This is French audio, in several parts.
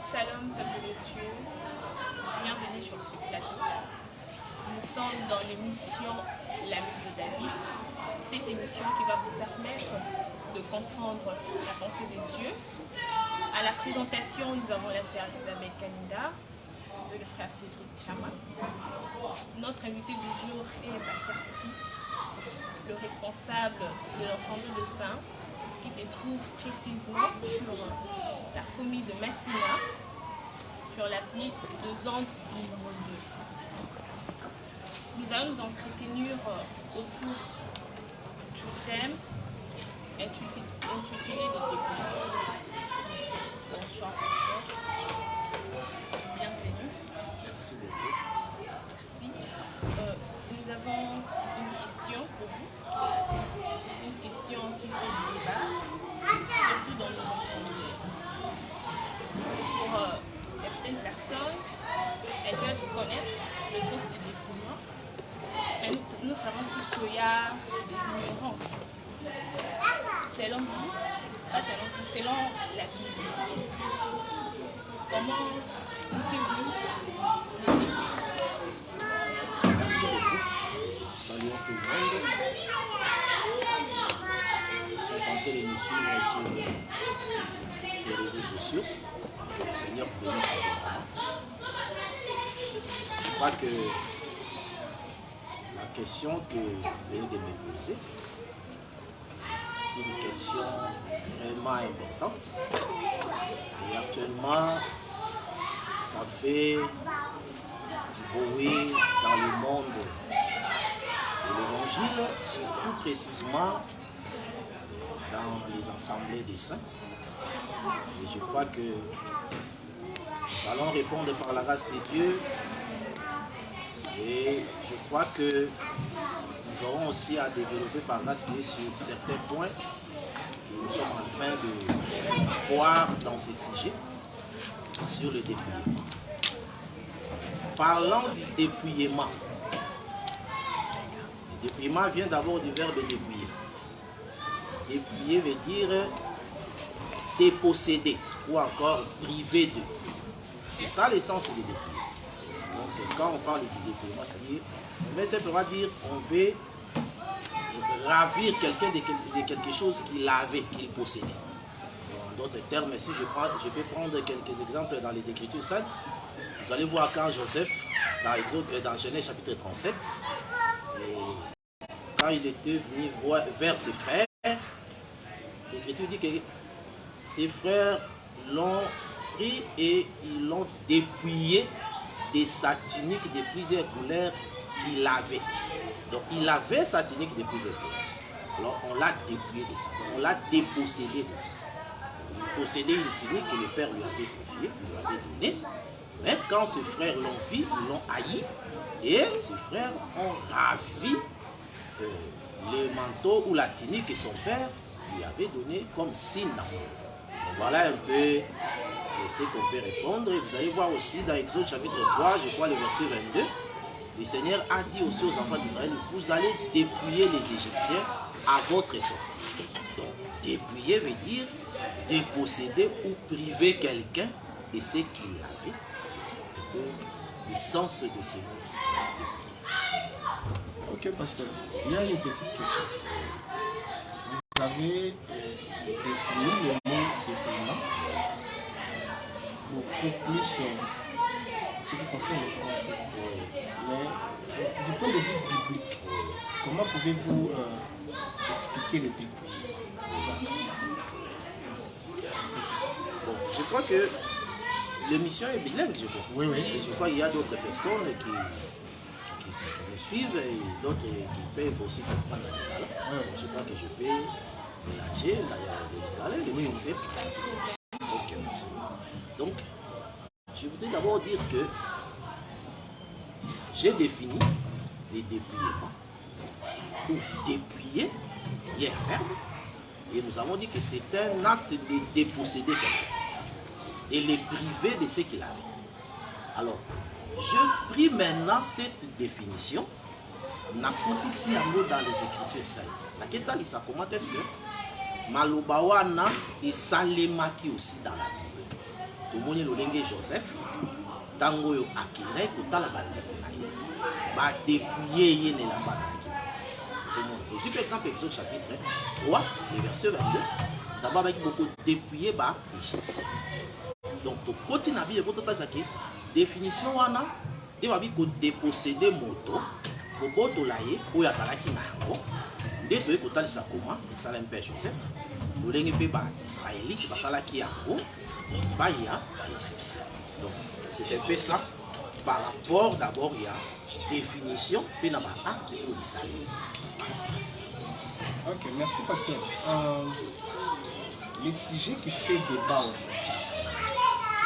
Shalom, peuple de Dieu, bienvenue sur ce plateau. Nous sommes dans l'émission L'Ami de David. Cette émission qui va vous permettre de comprendre la pensée de Dieu. À la présentation, nous avons la sœur Isabelle Kaninda et le frère Cédric Chama. Notre invité du jour est Pasteur Tite, le responsable de l'ensemble de saints qui se trouve précisément sur la commune de Massina, sur l'avenue de Zande numéro 2. Nous allons nous entretenir autour du thème intitulé de dépôt. Bonsoir, pasteur. Bienvenue. Merci beaucoup. Merci. Nous avons une question pour vous. Une question qui fait débat, surtout dans nos assemblées. Pour certaines personnes, elles peuvent connaître le sens du dépouillement, mais nous savons tous qu'il y a des ignorants. Selon vous, pas selon vous, selon la Bible, comment expliquez-vous le dépouillement? Merci beaucoup. Saluons tout le monde. Je suis en train de les suivre sur ces réseaux sociaux. Que le Seigneur bénisse abondamment. Je crois que la question que vous venez de me poser est une question vraiment importante. Et actuellement, ça fait du bruit dans le monde de l'évangile, surtout précisément dans les assemblées des saints. Et je crois que nous allons répondre par la grâce de Dieu. Et je crois que nous aurons aussi à développer par grâce de Dieu sur certains points que nous sommes en train de voir dans ces sujets sur le dépouillement. Parlant du dépouillement. Le dépouillement vient d'abord du verbe dépouiller. Dépouiller veut dire déposséder ou encore priver de. C'est ça l'essence du dépouillement. Donc quand on parle du dépouillement, c'est-à-dire, on veut simplement dire on veut ravir quelqu'un de quelque chose qu'il avait, qu'il possédait. En d'autres termes, si je peux prendre quelques exemples dans les Écritures saintes, vous allez voir quand Joseph, dans Genèse chapitre 37, et quand il était venu vers ses frères, l'Écriture dit que ses frères l'ont pris et ils l'ont dépouillé de sa tunique de plusieurs couleurs qu'il avait. Donc il avait sa tunique de plusieurs couleurs. Alors on l'a dépouillé de ça. On l'a dépossédé de ça. Il possédait une tunique que le père lui avait confiée, lui avait donnée. Mais quand ses frères l'ont vu, ils l'ont haï. Et ses frères ont ravi le manteau ou la tunique que son père lui avait donné comme signe d'amour. Voilà un peu ce qu'on peut répondre. Et vous allez voir aussi dans Exode chapitre 3, je crois le verset 22, le Seigneur a dit aussi aux enfants d'Israël, vous allez dépouiller les Égyptiens à votre sortie. Donc dépouiller veut dire déposséder ou priver quelqu'un de ce qu'il avait. C'est ça un peu le sens de ce mot. Ok, pasteur. Il y a une petite question. Vous avez défini le mot dépouillement beaucoup plus ce qui concerne le français. Mais du point de vue biblique, comment pouvez-vous expliquer le dépouillement? Bon, je crois que l'émission est bilingue, je crois. Oui, oui. Et je crois qu'il y a d'autres personnes qui me suivent et d'autres qui peuvent aussi comprendre le lingala. Oui. Je crois que je peux mélanger le lingala et le français. Ok, merci. Donc, je voudrais d'abord dire que j'ai défini les dépouillements ou dépouiller, qui est un verbe, et nous avons dit que c'est un acte de déposséder quelqu'un et les priver de ce qu'il avait. Alors, je pris maintenant cette définition, ici dans les Écritures saintes. Ça comment est-ce que Malobawana et Salemaki aussi dans la Bible. tomoni lolenge Joseph tango yo akendai kotala bandeko na ye badépouye ye na elamba azalaki. Tozwi par exemple Exode chapitre 3 et verset 22 d'abord avec beaucoup dépouillé ba égyptien. Donc tokoti na bible po totazaki définition wana de babi ko déposséder moto kobotola ye oyo azalaki na yango nde toye kotalisa koma esala mpe Joseph lolenge mpe ba israélite basalaki yango baya ba égyptien. Donc c'est un peu ça par rapport d'abord il y a définition puis na ba acte pour l'Israël. Ok, merci pasteur. Le sujet qui fait débat aujourd'hui,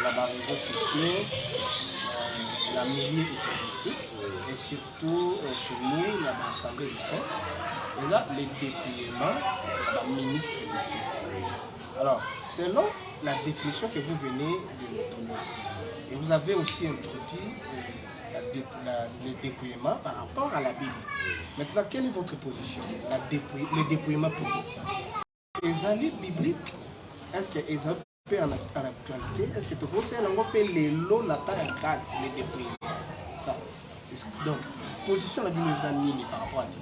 la réseaux sociaux, la milieu ecclésiastique et surtout chez nous, l'Assemblée du Saint, et là, le dépouillement de la ministre de Dieu. Alors, selon la définition que vous venez de nous donner, et vous avez aussi introduit le dépouillement par rapport à la Bible. Maintenant, quelle est votre position? Le dépouillement pour vous. Les alliés bibliques, est-ce que les alliés en actualité, est-ce que tu conseilles les lots n'attendent en grâce, les dépouillements? C'est ça. Donc, position de la Bible examinée par rapport à Dieu.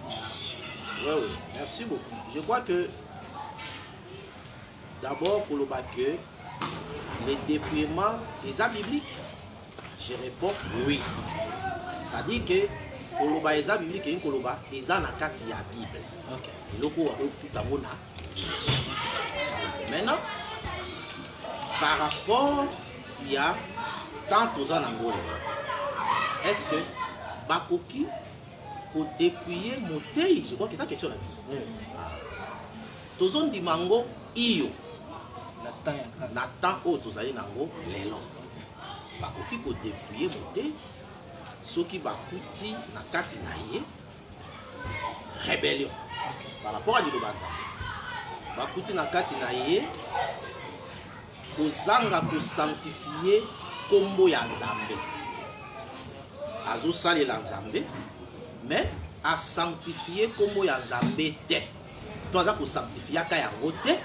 Oui, merci beaucoup. Je crois que d'abord pour le bac, les dépouillements, les alliés bibliques, je réponds oui. Ça dit que koloba eza biblique et koloba eza na kati ya Bible. OK. Loko wa tout amona. Maintenant par rapport il y a tant aux anangole. Est-ce que bakoki ko dépouiller motei? Je crois que c'est ça question là. Tozon di mango iyo na temps o tozali nango lelo. Bakoki ko dépouiller motei soki bakuti na kati na ye rébellion par rapport à liloba nzambe bakuti na kati na ye kozanga kosanctifier kombo ya nzambe azosalela nzambe mais asanctifier kombo ya nzambe te to aza kosanctifiaka yango te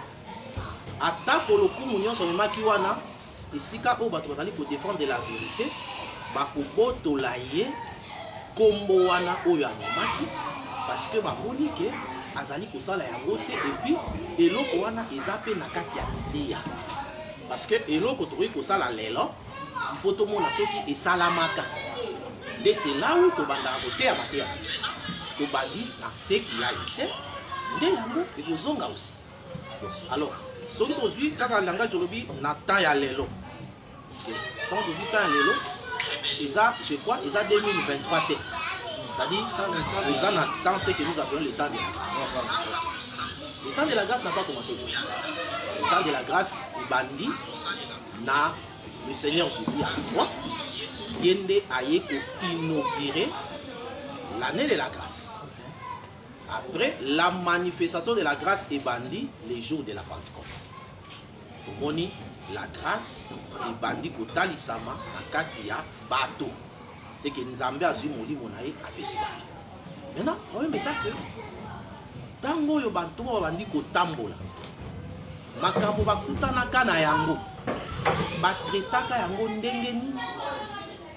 ata kolokumu nyonso omemaki wana esika oyo bato bazali kodéfendre la vérité bakobotola ye kombo wana oyo amemaki parce que bamoni ke azali kosala yango te epuis eloko wana eza mpe na kati ya bilia parce que eloko tokoki kosala lelo il faut tomona soki esalamaka nde c'est là où tobandaka koteya mateya na biso tobandi na seki ya ye te nde yango ekozonga aussi. Alors soki tozwi kaka langage olobi na temps ya lelo parce que quand tozwi temps ya lelo je crois, ils ont 2023. C'est-à-dire, nous avons un temps, c'est que nous avons le temps de la grâce. Le temps de la grâce n'a pas commencé aujourd'hui. Le temps de la grâce, le bandit, le Seigneur Jésus à la croix, Yende Aye pour inaugurer l'année de la grâce. Après, la manifestation de la grâce est bandit les jours de la Pentecôte. Pour moni, la grâce et bandi kotali sama na kati ya bato c'est que nzambe azui molimo na ye apesi bato. Maintenant problème eza que tango oyo bato mo bandi kotambola makambo bakutanaka na yango batretaka yango ndenge nini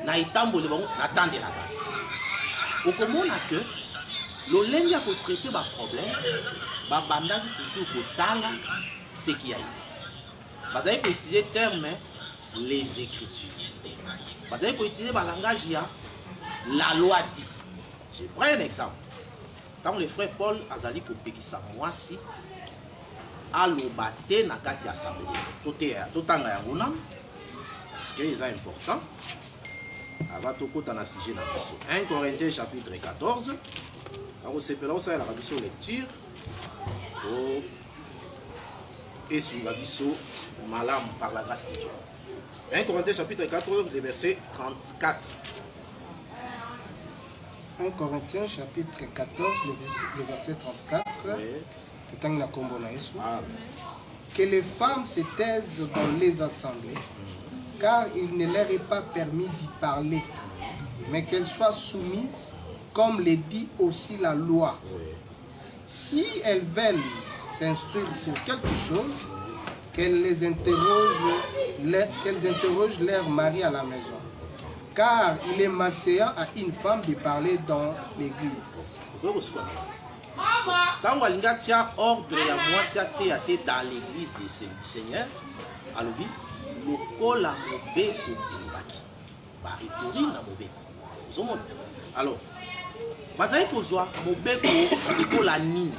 na etamboli bango na temps de la grâce. Okomona que lolenge ya kotraite baproblème babandaki toujours kotala ce qui a été. Vous allez utiliser le terme les Écritures. Vous allez utiliser le langage la loi dit. Je prends un exemple. Quand le frère Paul Azali Kopekisa Mwasi a l'obaté na kati assemblée. Totanga ya nguna. Ce qui est important. Avant tout côté na sujet na biso. 1 Corinthiens chapitre 14. Alors c'est là où ça la biso lecture. Et sur la biso malam par la grâce de Dieu. 1 Corinthiens chapitre 14, le verset 34. 1 Corinthiens chapitre 14, le verset 34. Oui. Que les femmes se taisent dans les assemblées, car il ne leur est pas permis d'y parler, mais qu'elles soient soumises, comme le dit aussi la loi. Si elles veulent s'instruire sur quelque chose, qu'elles interrogent leur mari à la maison. Car il est malséant à une femme de parler dans l'église. Quand on a ordre ya mwasi ate ate dans l'église du Seigneur, alobi lokola mobeko elobaki ba retourner na mobeko. Ozomona. Alors, bazali kozwa mobeko lokola nini.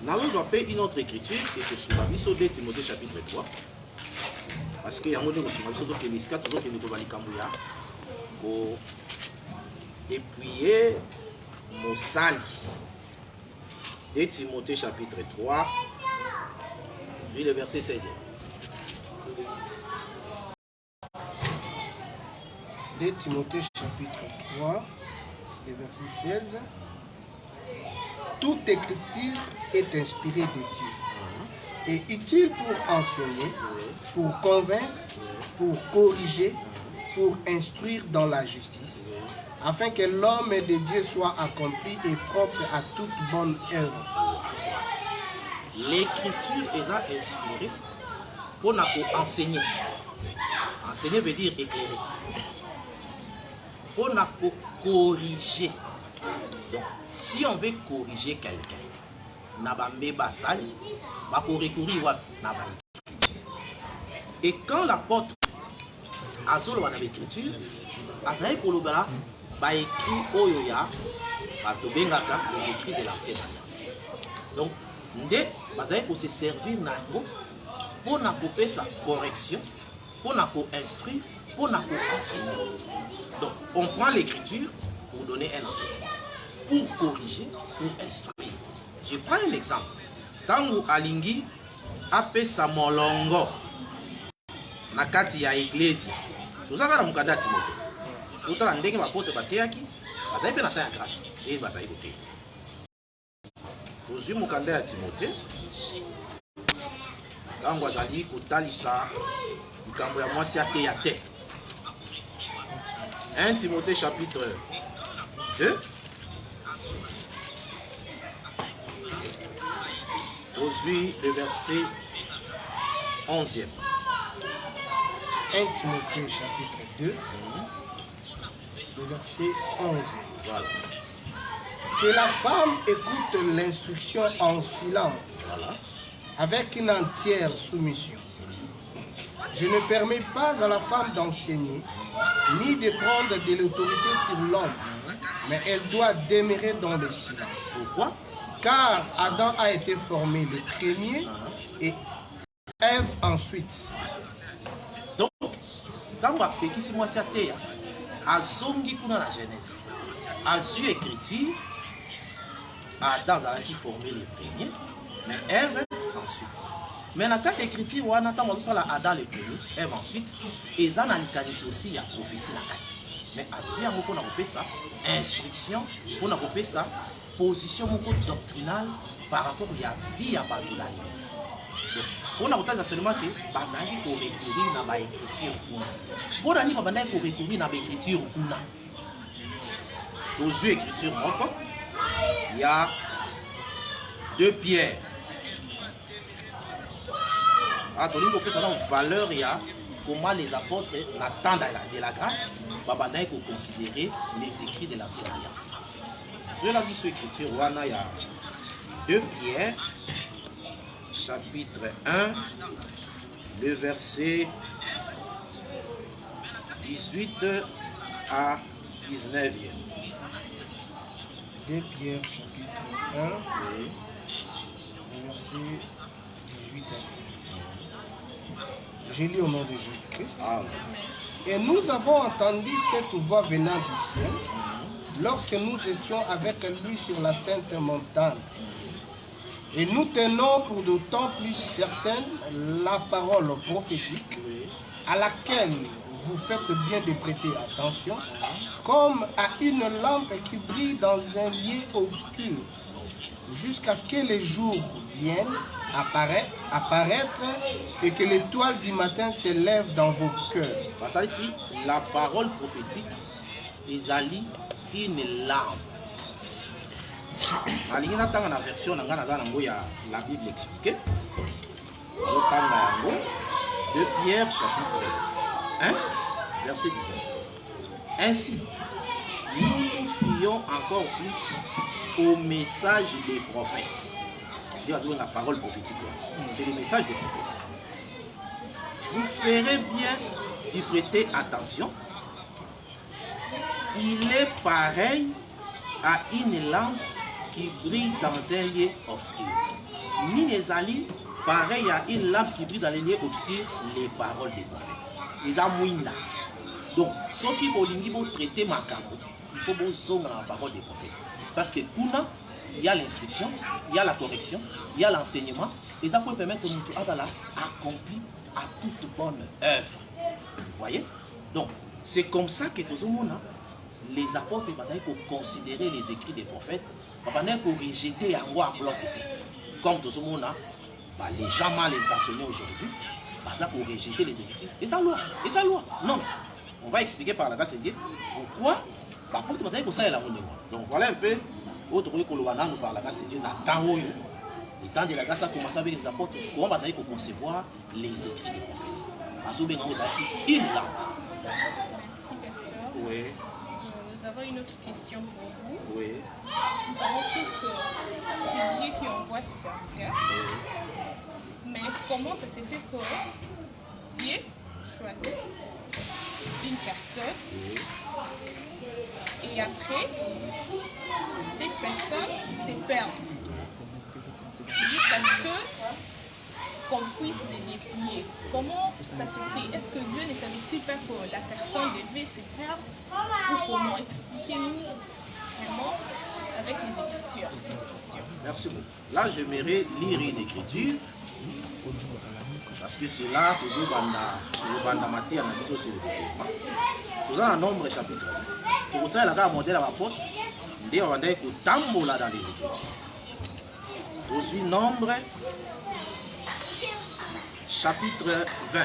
Nous allons appeler une autre écriture et que sur la mission de Timothée chapitre 3. Parce qu'il y a un moment où nous avons dit que les 4 autres qui nous ont pour dépouiller mon sali. De Timothée chapitre 3, vu le verset 16. De Timothée chapitre 3, le verset 16. Toute écriture est inspirée de Dieu et utile pour enseigner, pour convaincre, pour corriger, pour instruire dans la justice, afin que l'homme de Dieu soit accompli et propre à toute bonne œuvre. L'écriture est inspirée pour enseigner. Enseigner veut dire éclairer. Pour corriger. Donc, si on veut corriger quelqu'un, et quand l'apôtre Azolo a l'écriture, Azaï Kolobala a écrit Oyoya, les écrits de l'ancienne alliance. Donc, Ndé, Azaï pour se servir pour couper sa correction, pour instruire, pour enseigner. Donc, on prend l'écriture pour donner un enseignement, pour corriger, pour instruire. Je prends un exemple. Tangu alingi apesa molongo na kati ya iglesia. Tuzaka na mukanda Timothée. Utala ndenge bapote bateyaki, bazali pe na ta ya grâce et bazali kote. Tuzui mukanda ya Timothée. Tangu azali kotalisa likambo ya mwasi ate ya te. 1 Timothée chapitre 2. Aujourd'hui, le verset 11e. 1 Timothée chapitre 2, le verset 11e. Voilà. Que la femme écoute l'instruction en silence, Voilà. avec une entière soumission. Je ne permets pas à la femme d'enseigner, ni de prendre de l'autorité sur l'homme, mais elle doit demeurer dans le silence. Pourquoi? Car Adam a été formé le premier et Ève ensuite. Donc, dans ma petite moi c'est à zongi kuna la Genèse. À su écriture, Adam a été formé le premier, mais Ève ensuite. Mais dans quatre écritures, on a entendu ça Adam le premier, Ève ensuite, et ça n'a pas aussi la prophétie la quatre. Mais à su on a coupé ça, instruction, on a coupé ça. Position doctrinale par rapport à la vie à l'église. On a entendu seulement que Bazali pour recourir dans l'écriture. Pour aller pour recourir dans l'écriture. Aux yeux écriture, il y a 2 Pierre. Attendez, pour que ça donne valeur, il y a comment les apôtres attendent de la grâce, pour considérer les écrits de l'ancienne alliance. Sur la vie sur l'écriture, il y a 2 Pierre, chapitre 1, le verset 18 à 19e. 2 Pierre, chapitre 1, oui. Le verset 18 à 19. J'ai lu au nom de Jésus-Christ. Ah. Et nous avons entendu cette voix venant du ciel, lorsque nous étions avec lui sur la sainte montagne. Et nous tenons pour d'autant plus certaine la parole prophétique à laquelle vous faites bien de prêter attention, comme à une lampe qui brille dans un lieu obscur, jusqu'à ce que les jours viennent apparaître et que l'étoile du matin s'élève dans vos cœurs. Attendez ici, la parole prophétique, Isalie, une lampe. nalingi natanga na version na nga naza nango ya la Bible expliquée. 2 Pierre chapitre 1 verset 19. Ainsi, nous nous fions encore plus au message des prophètes. La parole prophétique, c'est le message des prophètes. Vous ferez bien d'y prêter attention. Il est pareil à une lampe qui brille dans un lieu obscur. Ni les alliés, pareil à une lampe qui brille dans les lieux obscurs, les paroles des prophètes. Les amouina. Donc, ceux qui vont traiter ma campo, il faut que la parole des prophètes. Parce que il y a l'instruction, il y a la correction, il y a l'enseignement, et ça peut permettre au monde d'accomplir à toute bonne œuvre. Vous voyez? Donc, c'est comme ça que tout le monde, les apôtres, pour considérer les écrits des prophètes, pour rejeter en à bloc. Comme tout le monde, les gens mal intentionnés aujourd'hui, pour rejeter les écrits. Et ça loi. Non. On va expliquer par la grâce de Dieu pourquoi l'apôtre va pour ça et la monnaie. Donc voilà un peu autre que nous par la grâce de Dieu dans le temps de la grâce a commencé avec les apôtres. Comment va pour concevoir les écrits des prophètes? Parce que nous avons une lampe. Oui. Nous avons une autre question pour vous. Oui. Nous savons tous que c'est Dieu qui envoie ses serviteurs. Oui. Mais comment ça se fait que Dieu choisit une personne et après cette personne se perd jusqu'à ce qu'on puisse les déplier? Comment ça se fait? Est-ce que Dieu ne savait-il pas que la personne devait se perdre? Ou comment? Expliquez-nous vraiment avec les Écritures. Merci beaucoup. Là, j'aimerais lire une écriture parce que c'est là que nous avons maté en abysso sur le développement. Nous avons un nombre chapitre. Pour ça, il y a un modèle à l'apôtre. Nous avons tambola dans les écritures. Nous suis nombre chapitre 20.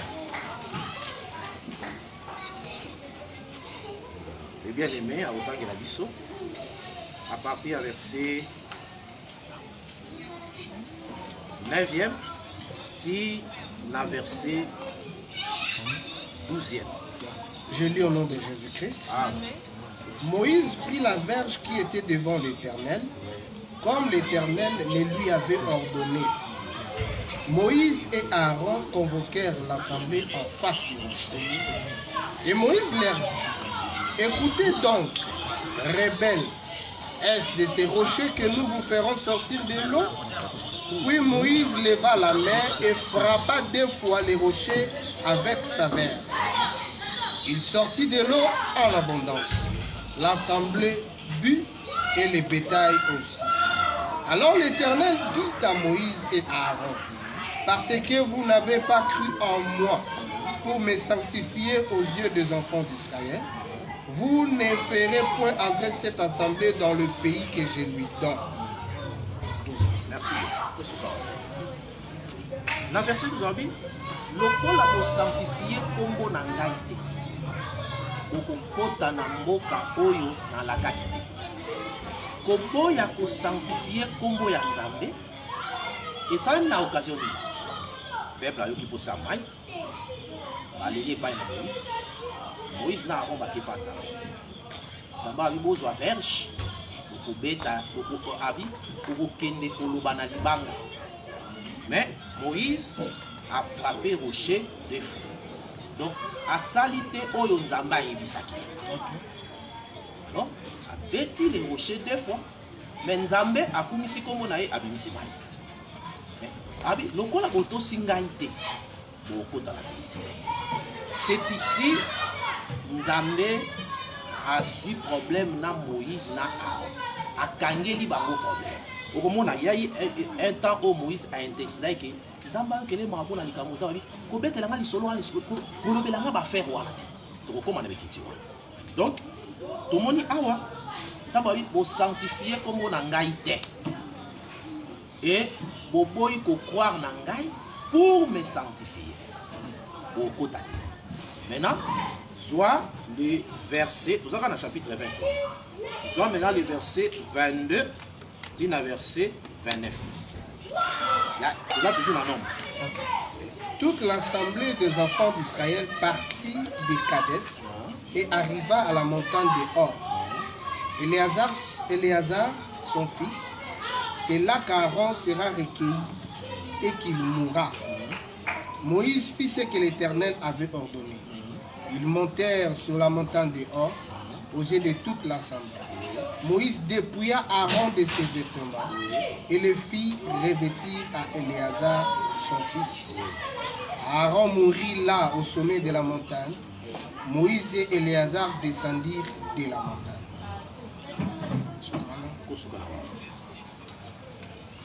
Et bien aimé, à autant que l'abysso, à partir du verset 9e, la verset 12e. Je lis au nom de Jésus-Christ. Amen. Moïse prit la verge qui était devant l'Éternel, comme l'Éternel les lui avait ordonné. Moïse et Aaron convoquèrent l'assemblée en face du rocher. Et Moïse leur dit: écoutez donc, rebelles, est-ce de ces rochers que nous vous ferons sortir de l'eau? Puis Moïse leva la main et frappa 2 fois les rochers avec sa verge. Il sortit de l'eau en abondance. L'assemblée but et les bétails aussi. Alors l'Éternel dit à Moïse et à Aaron: parce que vous n'avez pas cru en moi pour me sanctifier aux yeux des enfants d'Israël, vous ne ferez point entrer cette assemblée dans le pays que je lui donne. Merci beaucoup. Dans le verset nous avons dit, lokola mo sanctifier kombo na ngai te. Okokota na mboka oyo na lakaki te. Koboya ko sanctifier kombo ya Nzambe. Et ça même na occasion ni. Peuple ayoki po samai. Baleli pa na Moïse. Moïse na akomba ke pa Nzambe. Nzambe abi bozwa verge. Okobeta okoko abi okokende koloba na libanga. Mais Moïse a frappé rocher 2 fois. Donc, a salité oyo Nzamba ebisaki. Alors, a bêti les rochers 2 fois. Mais Nzambe a kumisi kombo na ye abimisi mai. Mais abi lokola boto singaite bokota na bêti. C'est ici Nzambe a eu problème na Moïse na Aaron. A kangeli bango problème. Okomona il y a eu un temps où Moïse a intercédé que Nzamba kele marapo na likambo ta bi ko betela nga lisolo wa lisolo ko lobela nga ba faire wana te. To kokoma na bekiti wana. Donc to moni awa Nzamba bi bo sanctifier comme na ngai te. Et bo boy ko croire na ngai pour me sanctifier. Bo kota te. Maintenant soit le verset, nous avons dans le chapitre 23. Soit maintenant le verset 22 tina verset 29. Il y a toujours un nombre. Toute l'assemblée des enfants d'Israël partit de Kadès et arriva à la montagne de Hor. Éléazar, son fils, c'est là qu'Aaron sera recueilli et qu'il mourra. Moïse fit ce que l'Éternel avait ordonné. Ils montèrent sur la montagne de Hor aux yeux de toute l'assemblée. Moïse dépouilla Aaron de ses vêtements et le fit revêtir à Éléazar, son fils. Aaron mourut là au sommet de la montagne. Moïse et Éléazar descendirent de la montagne.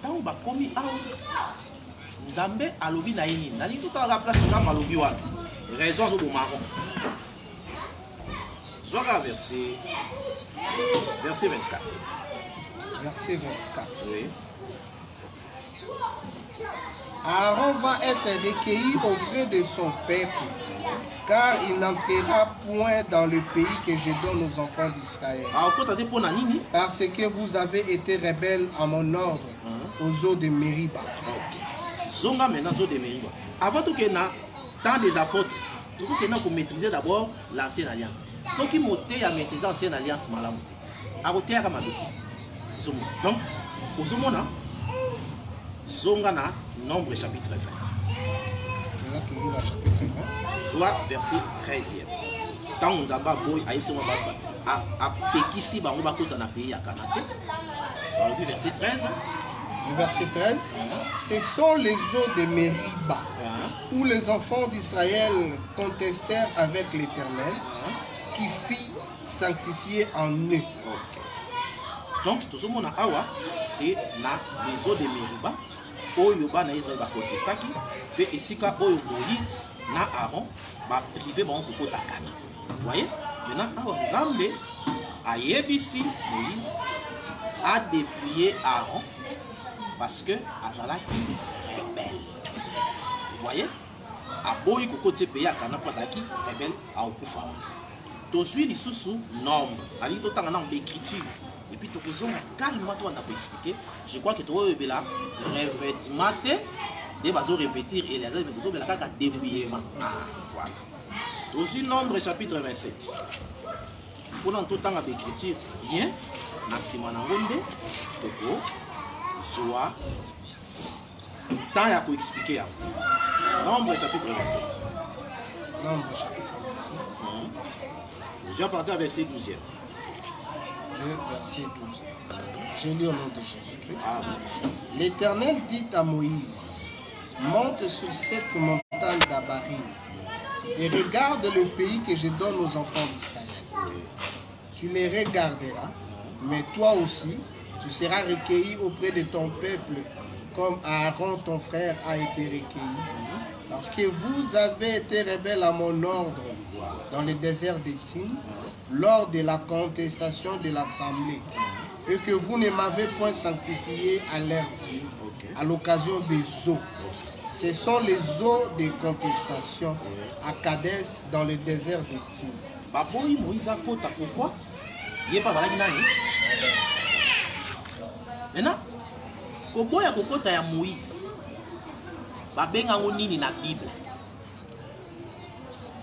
Tant bakomi awa Nzambe alobi na yini nali tout à la place Nzambe alobi wana raison de Maron. Zoga verset 24. Verset 24. Oui. Aaron va être recueilli auprès de son peuple, car il n'entrera point dans le pays que je donne aux enfants d'Israël. Parce que vous avez été rebelles à mon ordre aux eaux de Mériba. Zonga maintenant aux eaux de Mériba. Avant tout que na temps des apôtres, tout ce que nous maîtriser d'abord l'ancienne alliance. Ceux qui montaient à maîtriser l'ancienne alliance malamuté. À côté à Kamadou. Donc, au Zomona, Zonga na Nombre chapitre 20. Là, toujours la chapitre 20. Soit verset 13e. Tant on a boy à Ipsum à Pekisi Bango Bakota na pays à Kanate. Alors, verset 13. Le verset 13. Ce sont les eaux de Mériba où les enfants d'Israël contestèrent avec l'Éternel qui fit sanctifier en eux. Donc, tout ce monde a awa, c'est les eaux de Mériba. Oyo ba na Israël ba contestaki pe esika oyo Moïse na Aaron ba privé ba ko kota kana. Voyez? Maintenant awa Nzambe a yebisi Moïse a dépouillé Aaron parce que azalaki rebelle. Vous voyez? A boyi ko kote pays kana potaki rebelle a okufa. To suit lisusu nombre. Ali to tanga na écriture. Et puis, tu as calmement, tu as expliqué. Je crois que tu as eu là, revêtement, tu vas revêtir et les autres, tu as débrouillé. Voilà. Aussi, Nombre chapitre 27. Il faut dans tout temps avec l'écriture, rien, na simana ronde, toko, soit, temps à expliquer. Nombre chapitre 27. Nombre chapitre 27. Je vais partir avec verset 12e. Le verset 12. Je lis au nom de Jésus-Christ. L'Éternel dit à Moïse, monte sur cette montagne d'Abarim et regarde le pays que je donne aux enfants d'Israël. Tu les regarderas, mais toi aussi, tu seras recueilli auprès de ton peuple, comme Aaron ton frère a été recueilli. Parce que vous avez été rebelles à mon ordre dans le désert d'Éthine, lors de la contestation de l'assemblée, et que vous ne m'avez point sanctifié à leurs yeux, à l'occasion des eaux. Ce sont les eaux de contestation à Kadès dans le désert d'Éthine. Baboyi Moïse a kota pourquoi? Il n'est pas dans la Guinée. Maintenant, Koboya Kokota ya Moïse, Babenga Nini na Bible.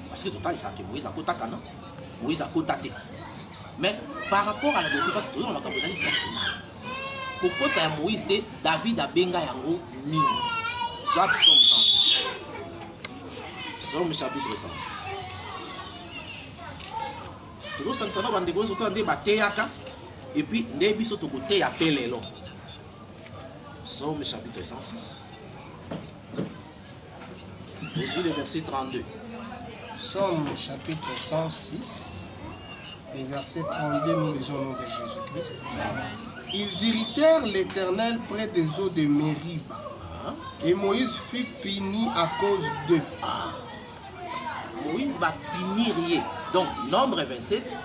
Parce que total, ça que Moïse a kota kana. Moïse a cotaté. Mais par rapport à la doctrine, on a besoin de Kokota ya Moïse, David a benga yango nini. Soit psaume 106. Psaume chapitre 106. Tout ça, on va dire et puis, on va côté appelé. Psaume chapitre 106. Aujourd'hui, le verset 32. Psaume chapitre 106, et verset 32, nous lisons au nom de Jésus-Christ. Ils irritèrent l'Éternel près des eaux de Mériba, et Moïse fut puni à cause d'eux. Moïse va punir. Donc, nombre 27,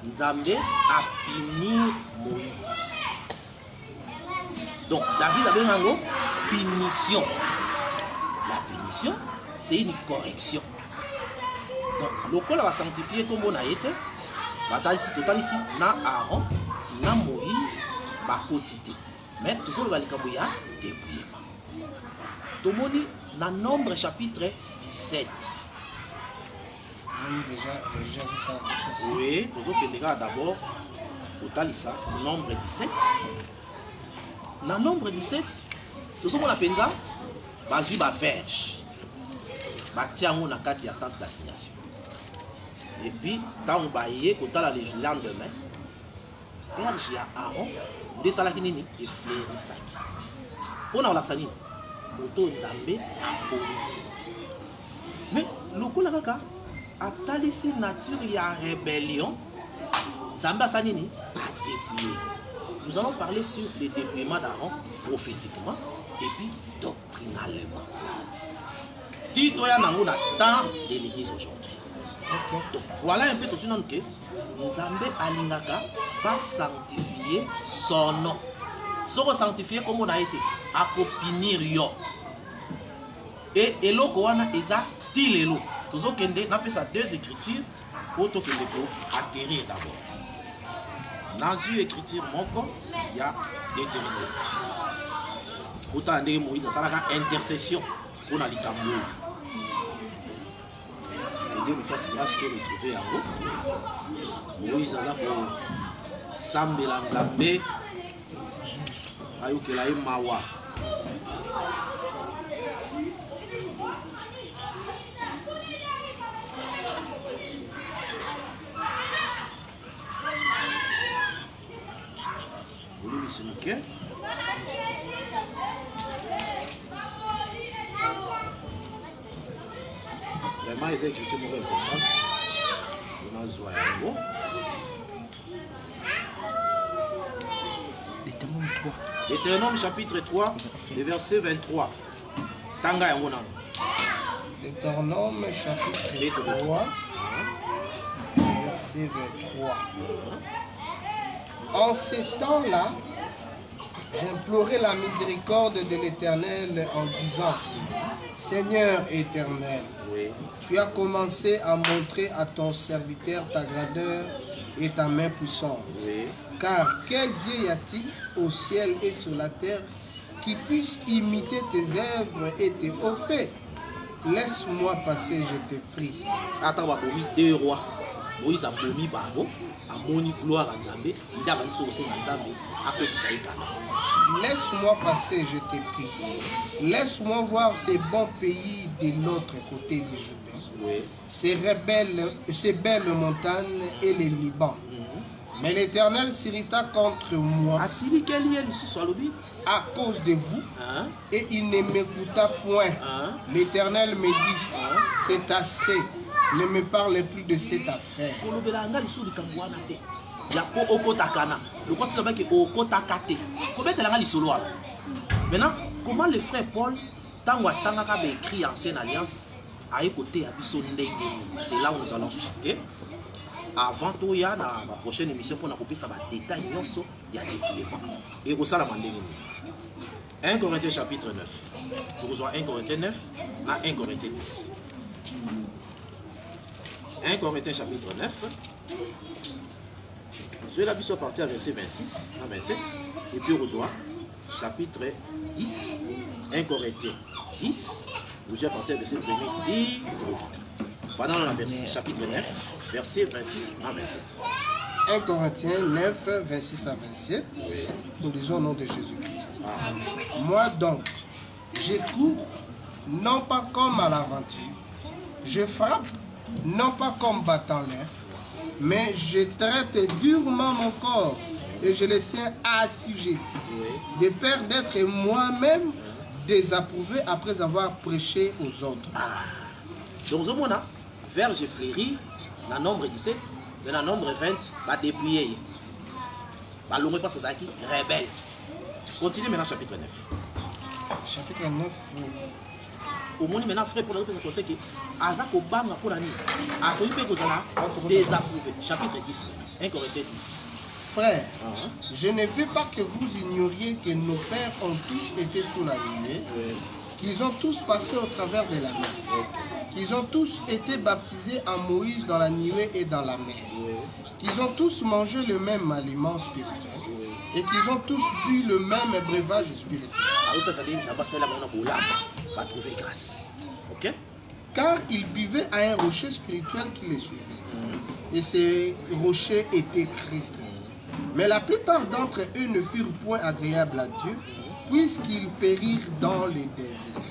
Nzambe a puni Moïse. Donc, David a bien une punition. La punition, c'est une correction. Donc, le col va sanctifier comme on a été. Total ici, na Aaron, na Moïse, va quotité. Mais tout ça, le Kabouya, dépouillement. Tomoni, dans Nombre chapitre 17. Oui, déjà, ça va. Oui, tout ça, d'abord, au Talissa, Nombre 17. Dans Nombre 17, tout ça, on appelle ça, basu ba verge. Batia on a kati attente d'assignation. Et puis, quand on baille, quand on a le lendemain, verge ya Aaron, des salaki nini, et fleur et sac. On a la sani, auto nzambe, mais le coup la kaka, a talisi nature ya rébellion, Zamba sanini a dépouillé. Nous allons parler sur le dépouillement d'Aaron prophétiquement et puis doctrinalement. Tito ya nango na temps de l'église aujourd'hui. Donc voilà un peu tout ce que Nzambe alingaka va sanctifier son nom. Ce qu'on sanctifier comme on a été à copinir yo. Et eloko wana eza tilelo. Toujours kende n'a fait ça deux écritures pour to kende ko atterrir d'abord. Dans une écriture moko il y a Deutéronome. Pourtant ndenge Moïse ça la intercession pour na likambo. Dieu nous fasse grâce de retrouver en haut. Moïse a pour Sambela Nzambe ayukela mawa. Vous lui dites vraiment, les écritures sont importantes. On a besoin de Deutéronome chapitre 3, le verset 23. Tanga Yamona. Deutéronome chapitre 3, verset 23. En ces temps-là, j'implorai la miséricorde de l'Éternel en disant, Seigneur éternel, oui. Tu as commencé à montrer à ton serviteur ta grandeur et ta main puissante. Oui. Car quel Dieu y a-t-il au ciel et sur la terre qui puisse imiter tes œuvres et tes hauts faits? Laisse-moi passer, je te prie. Attends, deux rois. Moïse a promis Bango, a moni gloire à Nzambe, il a dit que c'est Nzambe, à cause de ça. Laisse-moi passer, je te prie. Laisse-moi voir ces bons pays de l'autre côté du Jourdain. Oui. Ces belles montagnes et les Liban. Mais l'Éternel s'irrita contre moi à cause de vous, et il ne m'écouta point. L'Éternel me dit, c'est assez, ne me parle plus de cette affaire. Maintenant, comment le frère Paul, tant que écrit Ancienne Alliance, a écouté c'est là où nous allons chuter. Avant tout, il y a dans la prochaine émission pour nous couper ça va détail, il y a des éléments. Et vous savez, 1 Corinthiens chapitre 9. Vous rejoignez 1 Corinthiens 9 à 1 Corinthiens 10. 1 Corinthiens chapitre 9. Je vais la mission partir à verset 26 à 27. Et puis, vous rejoignez chapitre 10. 1 Corinthiens 10. Vous allez partir à verset 1er 10. Pendant la chapitre 9, verset 26 à 27. 1 Corinthiens 9, 26 à 27. Oui. Nous lisons au nom de Jésus-Christ. Moi donc, je cours non pas comme à l'aventure, je frappe non pas comme battant l'air, mais je traite durement mon corps et je le tiens assujetti, de peur d'être moi-même désapprouvé après avoir prêché aux autres. Donc, je m'en verge flérie, dans le nombre 17, dans le nombre 20, va dépouiller. Va l'homme pas ça qui rebelle. Continuez maintenant chapitre 9. Chapitre 9. Au monde maintenant frère pour la conseil que Azak Obama pour l'année. A connu que vous allez désapprouver. Chapitre 10. 1 Corinthiens 10. Frère, je ne veux pas que vous ignoriez que nos pères ont tous été sous la lignée qu'ils ont tous passé au travers de la mer, qu'ils ont tous été baptisés en Moïse dans la nuée et dans la mer, qu'ils ont tous mangé le même aliment spirituel et qu'ils ont tous bu le même breuvage spirituel. Car ils buvaient à un rocher spirituel qui les suivait. Et ce rocher était Christ. Mais la plupart d'entre eux ne furent point agréables à Dieu, puisqu'ils périrent dans les déserts.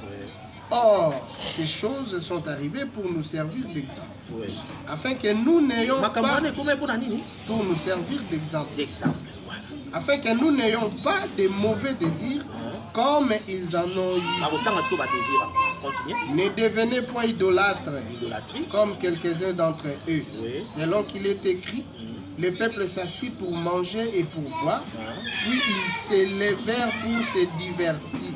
Or, ces choses sont arrivées pour nous servir d'exemple. Afin que nous n'ayons pas... Pour nous servir d'exemple. Afin que nous n'ayons pas de mauvais désirs, comme ils en ont eu. Ne devenez point idolâtres, comme quelques-uns d'entre eux. Selon qu'il est écrit, le peuple s'assit pour manger et pour boire, puis ils s'élevèrent pour se divertir.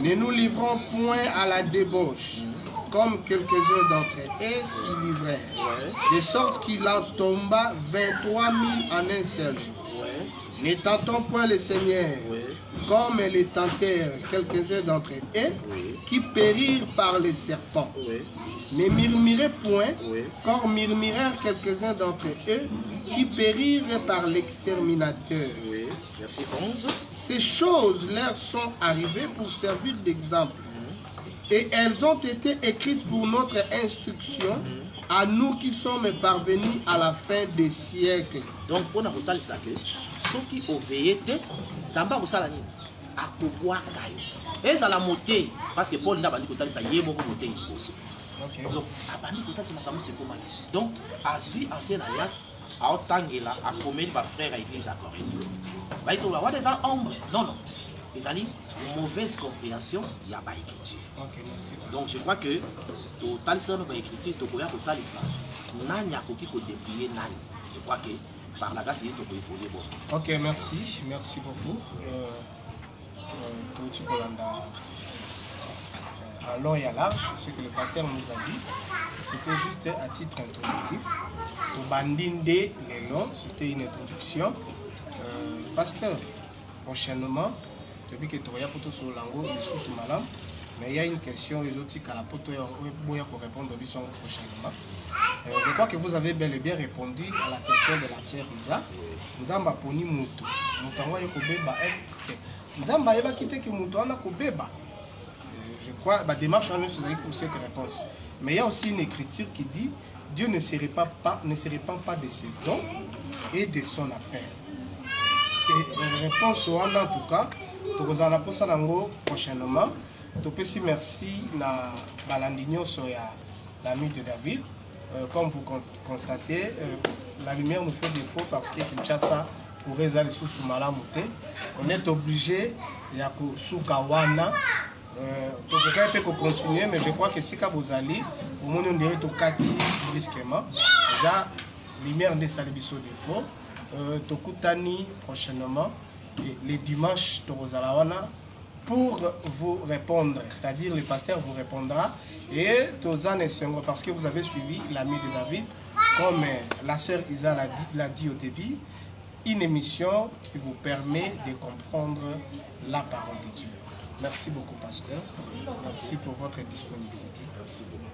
Ne nous livrons point à la débauche, comme quelques-uns d'entre eux s'y livrèrent, de sorte qu'il en tomba 23 000 en un seul jour. Ne tentons point le Seigneur, comme les tentèrent quelques-uns d'entre eux, qui périrent par les serpents. Ne murmurez point, comme murmurèrent quelques-uns d'entre eux, qui périrent par l'exterminateur. Ces choses leur sont arrivées pour servir d'exemple. Et elles ont été écrites pour notre instruction, à nous qui sommes parvenus à la fin des siècles. Donc, on a retenu ça que ceux qui ont veillé, Zamba Rosalani, à pouvoir cailler. Et ça la montée, parce que Paul n'a pas dit que ça y est, mon montée aussi. Donc, donc, à celui ancien alliance, à autant que là, à combien de frères à l'église à Corinthe. Va y avoir des ombres. Non, non. Les amis, mauvaise compréhension, il n'y a pas d'écriture. Donc, je crois que total ça, nous écriture, total ça. Nani a coquille pour déplier nani. Je crois que par la grâce, il faut évoluer. Ok, merci. Merci beaucoup. À long et à large, ce que le pasteur nous a dit, c'était juste à titre introductif. Au Bandinde, les noms, c'était une introduction. Pasteur, prochainement, depuis que tu as pour sur l'angle, sous malam, mais il y a une question exotique à la poto pour répondre prochainement. Je crois que vous avez bel et bien répondu à la question de la sœur Isa. Nous avons poni mutu. Je crois que la démarche en nous pour cette réponse. Mais il y a aussi une écriture qui dit Dieu ne se répand pas de ses dons et de son appel. Et réponse en tout cas, nous allons pour ça prochainement. Merci merci na balandinho soya l'ami de David. Comme vous constatez, la lumière nous fait défaut parce que Kinshasa pourrait aller sous Malamute. On est obligé de sous Kawana. On peut continuer, mais je crois que si vous allez, au moins on dirait au Kati brusquement. Déjà, lumière ne s'allie pas défaut. Tokutani prochainement, les dimanches Torozalawana pour vous répondre, c'est-à-dire le pasteur vous répondra et parce que vous avez suivi l'ami de David, comme la sœur Isa l'a dit au début, une émission qui vous permet de comprendre la parole de Dieu. Merci beaucoup, pasteur. Merci pour votre disponibilité. Merci beaucoup.